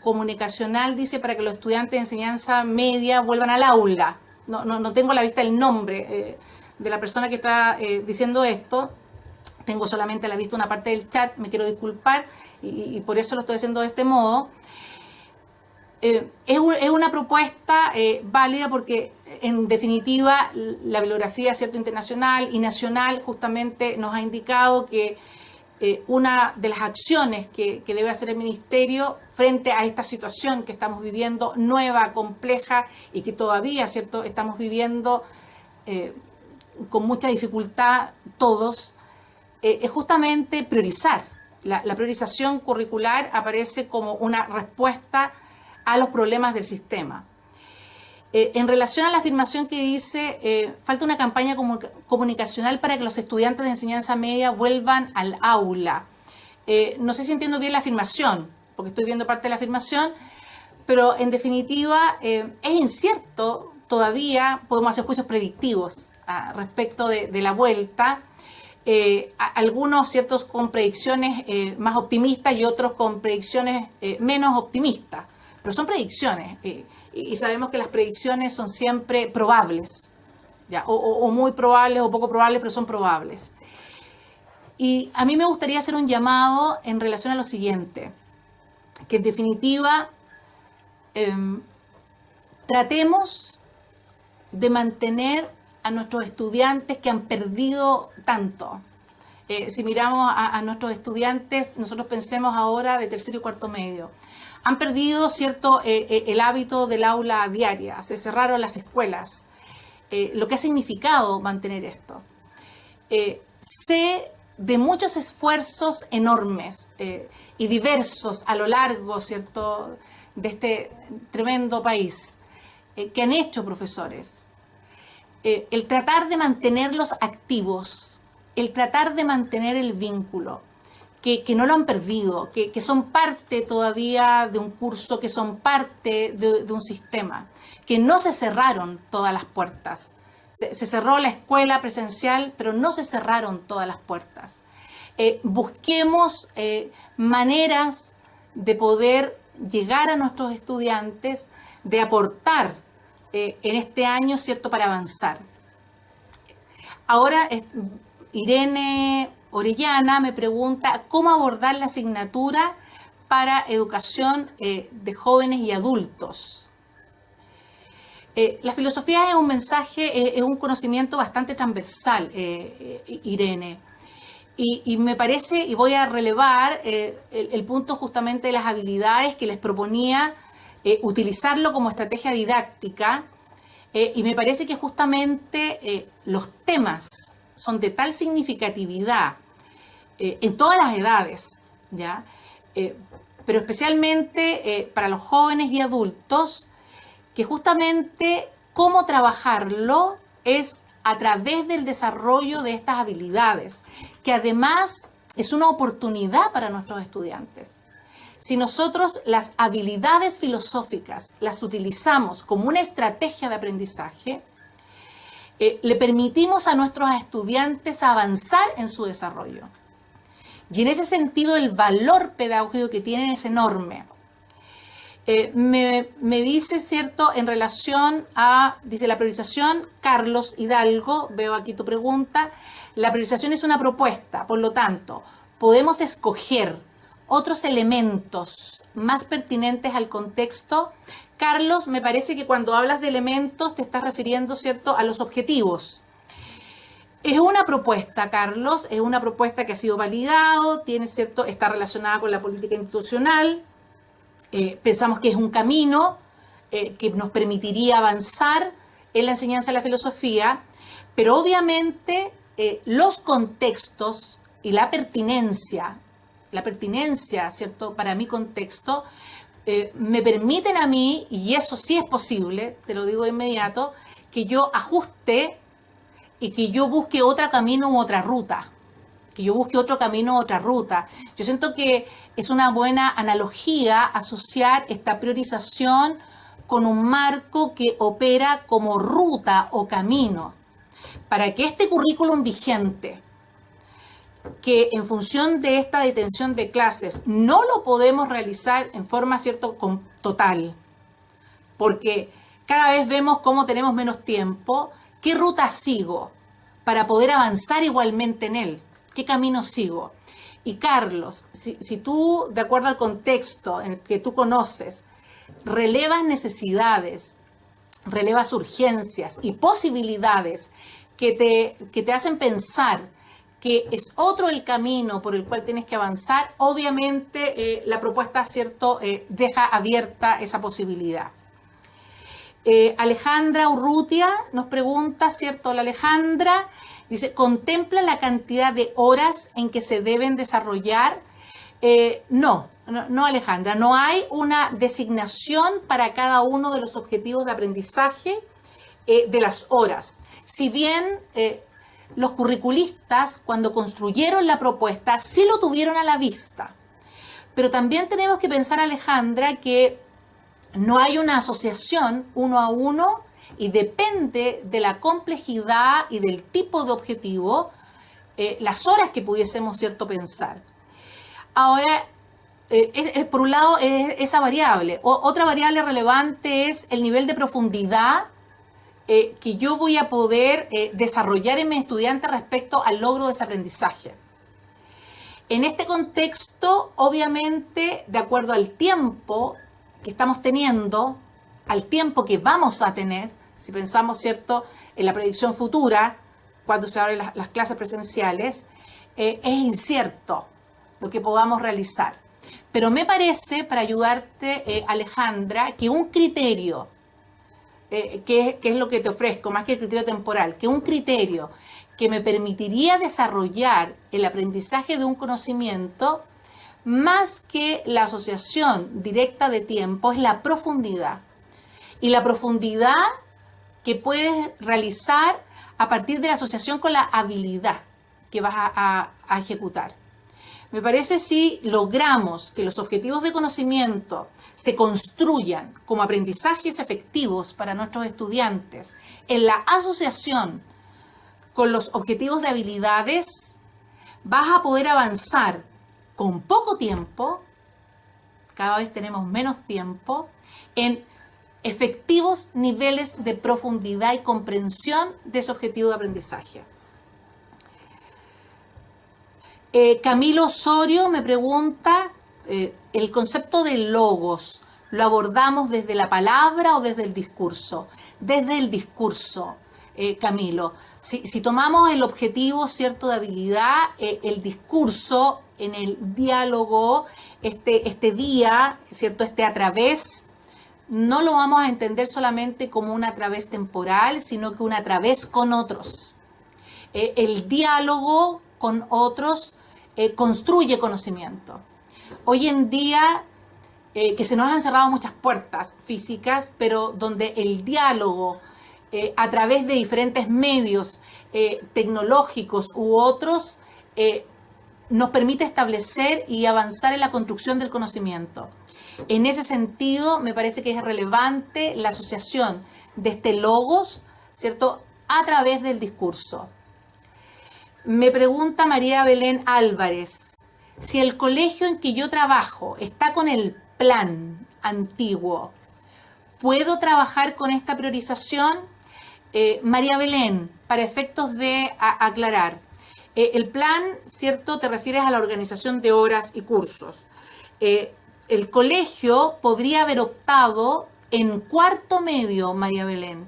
comunicacional, dice, para que los estudiantes de enseñanza media vuelvan al aula. No tengo a la vista el nombre de la persona que está diciendo esto. Tengo solamente a la vista una parte del chat, me quiero disculpar y por eso lo estoy haciendo de este modo. Es una propuesta válida porque, en definitiva, la bibliografía, ¿cierto?, internacional y nacional justamente nos ha indicado que una de las acciones que debe hacer el Ministerio frente a esta situación que estamos viviendo, nueva, compleja y que todavía, ¿cierto?, estamos viviendo con mucha dificultad todos, es justamente priorizar. La priorización curricular aparece como una respuesta a los problemas del sistema. En relación a la afirmación que dice, falta una campaña comunicacional para que los estudiantes de enseñanza media vuelvan al aula. No sé si entiendo bien la afirmación, porque estoy viendo parte de la afirmación, pero en definitiva es incierto todavía, podemos hacer juicios predictivos respecto de la vuelta. Algunos, ¿ciertos?, con predicciones más optimistas y otros con predicciones menos optimistas, pero son predicciones. Y sabemos que las predicciones son siempre probables, ¿ya? O muy probables o poco probables, pero son probables. Y a mí me gustaría hacer un llamado en relación a lo siguiente, que en definitiva tratemos de mantener a nuestros estudiantes que han perdido tanto. Si miramos a nuestros estudiantes, nosotros pensemos ahora de tercero y cuarto medio. Han perdido, ¿cierto?, el hábito del aula diaria, se cerraron las escuelas, lo que ha significado mantener esto. Sé de muchos esfuerzos enormes y diversos a lo largo, ¿cierto?, de este tremendo país que han hecho profesores. El tratar de mantenerlos activos, el tratar de mantener el vínculo, que no lo han perdido, que son parte todavía de un curso, que son parte de un sistema, que no se cerraron todas las puertas. Se cerró la escuela presencial, pero no se cerraron todas las puertas. Busquemos maneras de poder llegar a nuestros estudiantes, de aportar en este año, ¿cierto?, para avanzar. Ahora, Irene Orellana me pregunta cómo abordar la asignatura para educación de jóvenes y adultos. La filosofía es un mensaje, es un conocimiento bastante transversal, Irene. Y me parece, y voy a relevar el punto justamente de las habilidades que les proponía utilizarlo como estrategia didáctica, y me parece que justamente los temas son de tal significatividad en todas las edades, ¿ya? Pero especialmente para los jóvenes y adultos, que justamente cómo trabajarlo es a través del desarrollo de estas habilidades, que además es una oportunidad para nuestros estudiantes. Si nosotros las habilidades filosóficas las utilizamos como una estrategia de aprendizaje, le permitimos a nuestros estudiantes avanzar en su desarrollo. Y en ese sentido el valor pedagógico que tienen es enorme. Me dice, ¿cierto?, en relación a, dice la priorización, Carlos Hidalgo, veo aquí tu pregunta, la priorización es una propuesta, por lo tanto, podemos escoger otros elementos más pertinentes al contexto. Carlos, me parece que cuando hablas de elementos te estás refiriendo, ¿cierto?, a los objetivos. Es una propuesta, Carlos, es una propuesta que ha sido validado, tiene, ¿cierto?, está relacionada con la política institucional. Pensamos que es un camino que nos permitiría avanzar en la enseñanza de la filosofía, pero obviamente los contextos y la pertinencia, ¿cierto?, para mi contexto, me permiten a mí, y eso sí es posible, te lo digo de inmediato, que yo ajuste y que yo busque otro camino u otra ruta. Yo siento que es una buena analogía asociar esta priorización con un marco que opera como ruta o camino, para que este currículum vigente, que en función de esta detención de clases no lo podemos realizar en forma, ¿cierto?, total, porque cada vez vemos cómo tenemos menos tiempo. ¿Qué ruta sigo para poder avanzar igualmente en él? ¿Qué camino sigo? Y Carlos, si tú, de acuerdo al contexto en el que tú conoces, relevas necesidades, relevas urgencias y posibilidades que te hacen pensar que es otro el camino por el cual tienes que avanzar, obviamente la propuesta, ¿cierto?, deja abierta esa posibilidad. Alejandra Urrutia nos pregunta, ¿cierto? La Alejandra dice, ¿contempla la cantidad de horas en que se deben desarrollar? No, Alejandra, no hay una designación para cada uno de los objetivos de aprendizaje de las horas. Si bien los curriculistas, cuando construyeron la propuesta, sí lo tuvieron a la vista. Pero también tenemos que pensar, Alejandra, que no hay una asociación uno a uno y depende de la complejidad y del tipo de objetivo, las horas que pudiésemos, ¿cierto?, pensar. Ahora, por un lado, es esa variable. Otra variable relevante es el nivel de profundidad que yo voy a poder desarrollar en mi estudiante respecto al logro de ese aprendizaje. En este contexto, obviamente, de acuerdo al tiempo que estamos teniendo, al tiempo que vamos a tener, si pensamos, ¿cierto?, en la predicción futura, cuando se abren las clases presenciales, es incierto lo que podamos realizar. Pero me parece, para ayudarte, Alejandra, que un criterio, que es lo que te ofrezco, más que el criterio temporal, que un criterio que me permitiría desarrollar el aprendizaje de un conocimiento, más que la asociación directa de tiempo, es la profundidad. Y la profundidad que puedes realizar a partir de la asociación con la habilidad. que vas a ejecutar. Me parece si logramos que los objetivos de conocimiento se construyan como aprendizajes efectivos para nuestros estudiantes en la asociación con los objetivos de habilidades, vas a poder avanzar con poco tiempo, cada vez tenemos menos tiempo, en efectivos niveles de profundidad y comprensión de ese objetivo de aprendizaje. Camilo Osorio me pregunta, el concepto de logos, ¿lo abordamos desde la palabra o desde el discurso? Desde el discurso, Camilo. Si tomamos el objetivo, ¿cierto?, de habilidad, el discurso en el diálogo, este día, ¿cierto?, a través, no lo vamos a entender solamente como una a través temporal, sino que una a través con otros. El diálogo con otros construye conocimiento. Hoy en día, que se nos han cerrado muchas puertas físicas, pero donde el diálogo a través de diferentes medios tecnológicos u otros nos permite establecer y avanzar en la construcción del conocimiento. En ese sentido, me parece que es relevante la asociación de este logos, ¿cierto?, a través del discurso. Me pregunta María Belén Álvarez, si el colegio en que yo trabajo está con el plan antiguo, ¿puedo trabajar con esta priorización? María Belén, para efectos de aclarar, el plan, ¿cierto?, te refieres a la organización de horas y cursos. El colegio podría haber optado en cuarto medio, María Belén,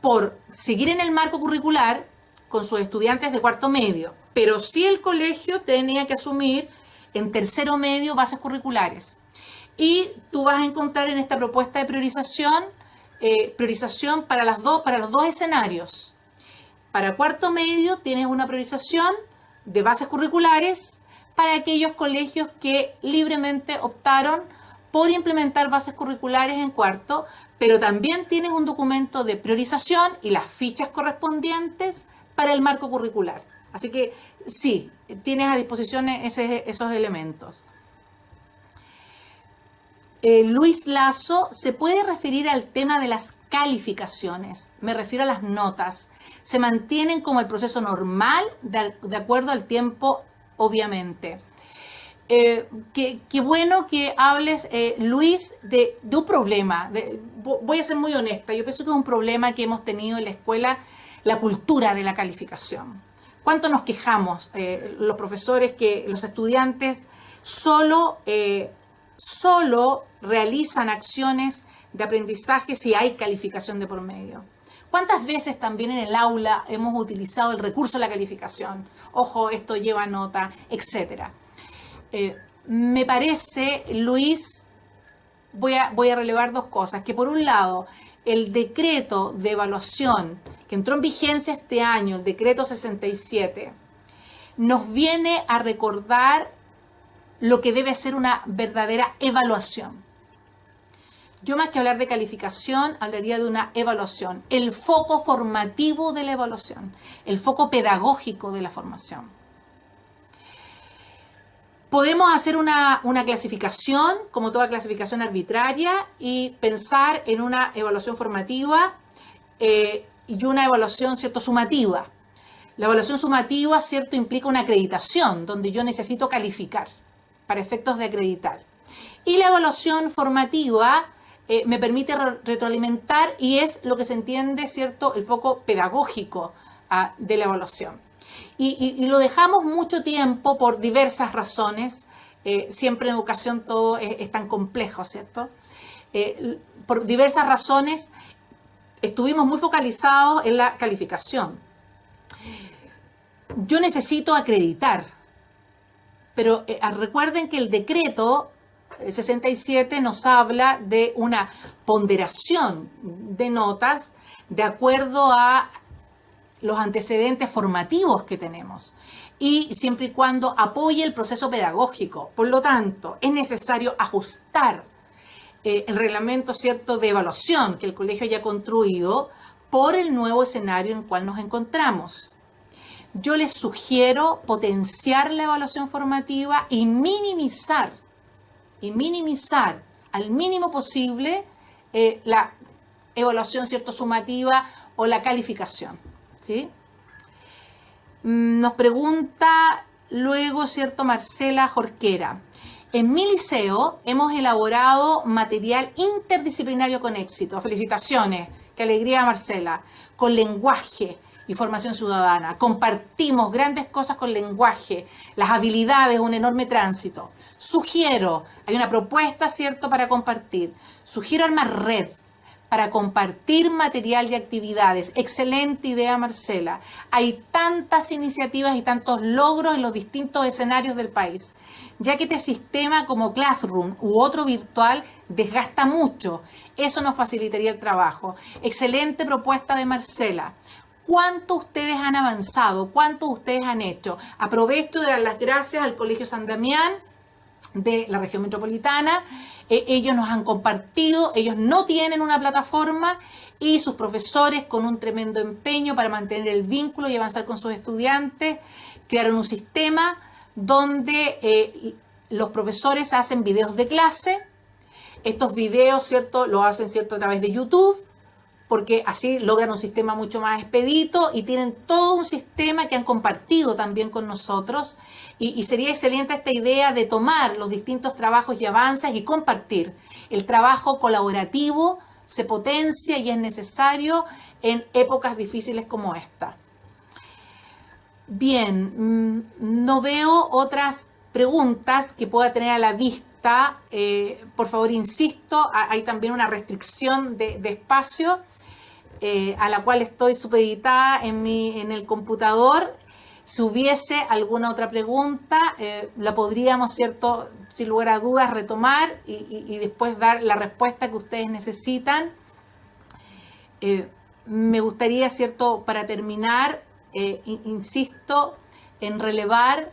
por seguir en el marco curricular con sus estudiantes de cuarto medio, pero sí el colegio tenía que asumir en tercero medio bases curriculares. Y tú vas a encontrar en esta propuesta de priorización para los dos escenarios. Para cuarto medio tienes una priorización de bases curriculares para aquellos colegios que libremente optaron por implementar bases curriculares en cuarto, pero también tienes un documento de priorización y las fichas correspondientes para el marco curricular. Así que sí, tienes a disposición esos elementos. Luis Lazo, ¿se puede referir al tema de las calificaciones? Me refiero a las notas. ¿Se mantienen como el proceso normal de acuerdo al tiempo, obviamente? Qué bueno que hables, Luis, de un problema. Voy a ser muy honesta. Yo pienso que es un problema que hemos tenido en la escuela, la cultura de la calificación. ¿Cuánto nos quejamos los profesores que los estudiantes solo realizan acciones de aprendizaje si hay calificación de por medio? ¿Cuántas veces también en el aula hemos utilizado el recurso de la calificación? Ojo, esto lleva nota, etcétera. Me parece, Luis, voy a relevar dos cosas. Que por un lado, el decreto de evaluación que entró en vigencia este año, el decreto 67, nos viene a recordar lo que debe ser una verdadera evaluación. Yo, más que hablar de calificación, hablaría de una evaluación. El foco formativo de la evaluación, el foco pedagógico de la formación. Podemos hacer una clasificación, como toda clasificación arbitraria, y pensar en una evaluación formativa y una evaluación, ¿cierto?, sumativa. La evaluación sumativa, ¿cierto?, implica una acreditación, donde yo necesito calificar para efectos de acreditar. Y la evaluación formativa me permite retroalimentar y es lo que se entiende, ¿cierto?, el foco pedagógico de la evaluación. Y lo dejamos mucho tiempo por diversas razones. Siempre en educación todo es tan complejo, ¿cierto? Por diversas razones estuvimos muy focalizados en la calificación. Yo necesito acreditar, pero recuerden que el decreto 67 nos habla de una ponderación de notas de acuerdo a los antecedentes formativos que tenemos y siempre y cuando apoye el proceso pedagógico. Por lo tanto, es necesario ajustar el reglamento, ¿cierto?, de evaluación que el colegio haya construido por el nuevo escenario en el cual nos encontramos. yo les sugiero potenciar la evaluación formativa y minimizar al mínimo posible la evaluación, ¿cierto?, sumativa o la calificación, ¿sí? Nos pregunta luego, ¿cierto?, Marcela Jorquera. En mi liceo hemos elaborado material interdisciplinario con éxito. Felicitaciones, qué alegría, Marcela. Con lenguaje y formación ciudadana. Compartimos grandes cosas con lenguaje, las habilidades, un enorme tránsito. Sugiero, hay una propuesta, ¿cierto?, para compartir. Sugiero armar red para compartir material y actividades. Excelente idea, Marcela. Hay tantas iniciativas y tantos logros en los distintos escenarios del país, ya que este sistema como Classroom u otro virtual desgasta mucho. Eso nos facilitaría el trabajo. Excelente propuesta de Marcela. ¿Cuánto ustedes han avanzado? ¿Cuánto ustedes han hecho? Aprovecho de dar las gracias al Colegio San Damián de la región metropolitana. Ellos nos han compartido, ellos no tienen una plataforma y sus profesores, con un tremendo empeño para mantener el vínculo y avanzar con sus estudiantes, crearon un sistema donde los profesores hacen videos de clase. Estos videos, ¿cierto?, lo hacen, ¿cierto?, a través de YouTube, porque así logran un sistema mucho más expedito y tienen todo un sistema que han compartido también con nosotros. Y sería excelente esta idea de tomar los distintos trabajos y avances y compartir. El trabajo colaborativo se potencia y es necesario en épocas difíciles como esta. Bien, no veo otras preguntas que pueda tener a la vista. Por favor, insisto, hay también una restricción de espacio a la cual estoy supeditada en el computador. Si hubiese alguna otra pregunta, la podríamos, ¿cierto?, sin lugar a dudas, retomar y después dar la respuesta que ustedes necesitan. Me gustaría, ¿cierto?, para terminar, insisto en relevar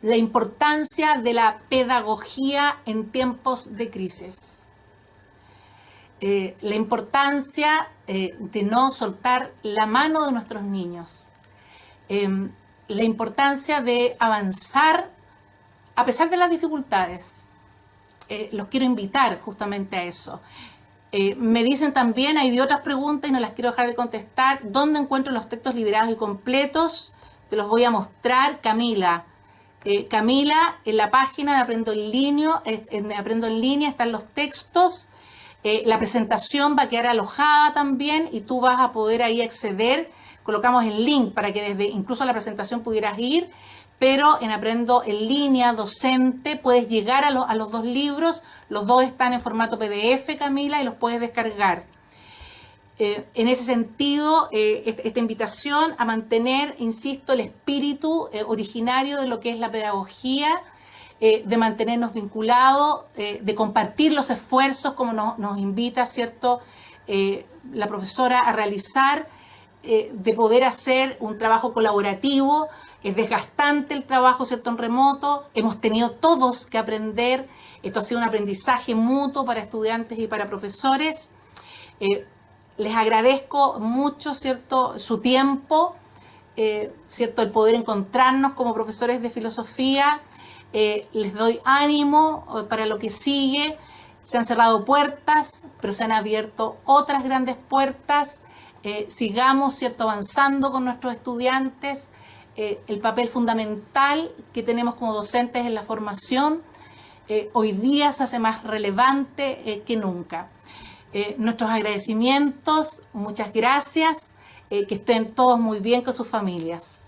la importancia de la pedagogía en tiempos de crisis. La importancia de no soltar la mano de nuestros niños. La importancia de avanzar a pesar de las dificultades. Los quiero invitar justamente a eso. Me dicen también, hay de otras preguntas y no las quiero dejar de contestar, ¿dónde encuentro los textos liberados y completos? Te los voy a mostrar, Camila. Camila, en la página de Aprendo en Línea están los textos. La presentación va a quedar alojada también y tú vas a poder ahí acceder. Colocamos el link para que desde incluso la presentación pudieras ir, pero en Aprendo en Línea Docente puedes llegar a los dos libros. Los dos están en formato PDF, Camila, y los puedes descargar. En ese sentido, esta invitación a mantener, insisto, el espíritu originario de lo que es la pedagogía, de mantenernos vinculados, de compartir los esfuerzos como nos invita, ¿cierto?, la profesora a realizar, de poder hacer un trabajo colaborativo. Es desgastante el trabajo, ¿cierto?, en remoto. Hemos tenido todos que aprender. Esto ha sido un aprendizaje mutuo para estudiantes y para profesores. Les agradezco mucho, ¿cierto?, su tiempo, ¿cierto?, el poder encontrarnos como profesores de filosofía. Les doy ánimo para lo que sigue. Se han cerrado puertas, pero se han abierto otras grandes puertas. Sigamos, ¿cierto?, avanzando con nuestros estudiantes. El papel fundamental que tenemos como docentes en la formación hoy día se hace más relevante que nunca. Nuestros agradecimientos, muchas gracias, que estén todos muy bien con sus familias.